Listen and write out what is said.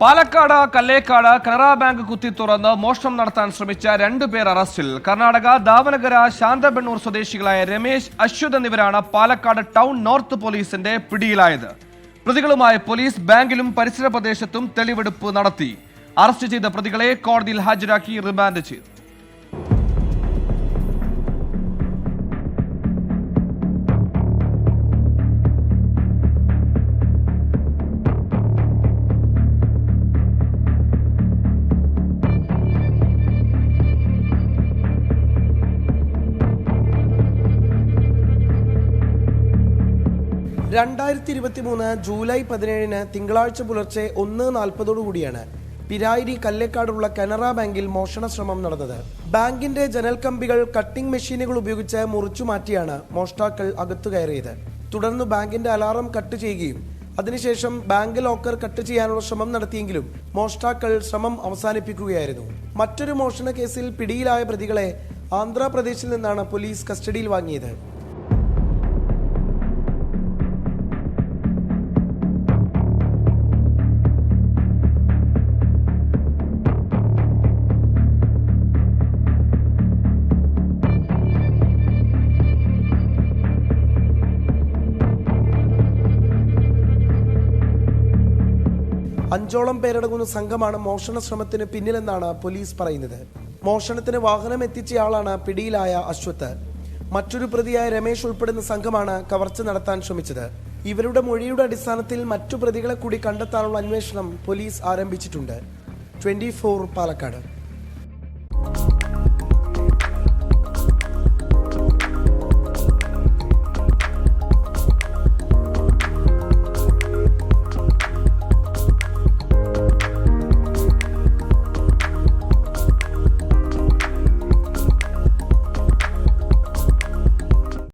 Palakkad Kallekkad Canara bank കുത്തി തുറന്ന് മോഷണം നടത്താൻ ശ്രമിച്ച 2 പേർ അറസ്റ്റിൽ. കർണാടക ദാവനഗര ശാന്തബെണ്ണൂർ സ്വദേശികളായ രമേശ്, അശ്വത് എന്നിവരാണ് പാലക്കാട് ടൗൺ നോർത്ത് പോലീസിന്റെ പിടിയിലായത്. പ്രതികളുമായി പോലീസ് ബാങ്കിലും പരിസര പ്രദേശത്തും തെളിവെടുപ്പ് നടത്തി. അറസ്റ്റ് ചെയ്ത പ്രതികളെ കോടതിയിൽ ഹാജരാക്കി റിമാൻഡ് ചെയ്തു. ജൂലൈ 17 തിങ്കളാഴ്ച പുലർച്ചെ 1:40 പിരായിരി കല്ലേക്കാടുള്ള കനറ ബാങ്കിൽ മോഷണ ശ്രമം നടന്നത്. ബാങ്കിന്റെ ജനൽ കമ്പികൾ കട്ടിംഗ് മെഷീനുകൾ ഉപയോഗിച്ച് മുറിച്ചു മാറ്റിയാണ് മോഷ്ടാക്കൾ അകത്തു കയറിയത്. തുടർന്ന് ബാങ്കിന്റെ അലാറം കട്ട് ചെയ്യുകയും അതിനുശേഷം ബാങ്ക് ലോക്കർ കട്ട് ചെയ്യാനുള്ള ശ്രമം നടത്തിയെങ്കിലും മോഷ്ടാക്കൾ ശ്രമം അവസാനിപ്പിക്കുകയായിരുന്നു. മറ്റൊരു മോഷണ കേസിൽ പിടിയിലായ പ്രതികളെ ആന്ധ്രാപ്രദേശിൽ നിന്നാണ് പോലീസ് കസ്റ്റഡിയിൽ വാങ്ങിയത്. അഞ്ചോളം പേരടങ്ങുന്ന സംഘമാണ് മോഷണ ശ്രമത്തിന് പിന്നിലെന്നാണ് പോലീസ് പറയുന്നത്. മോഷണത്തിന് വാഹനം എത്തിച്ചയാളാണ് പിടിയിലായ അശ്വത്ത്. മറ്റൊരു പ്രതിയായ രമേശ് ഉൾപ്പെടുന്ന സംഘമാണ് കവർച്ച നടത്താൻ ശ്രമിച്ചത്. ഇവരുടെ മൊഴിയുടെ അടിസ്ഥാനത്തിൽ മറ്റു പ്രതികളെ കൂടി കണ്ടെത്താനുള്ള അന്വേഷണം പോലീസ് ആരംഭിച്ചിട്ടുണ്ട്. 24 പാലക്കാട്.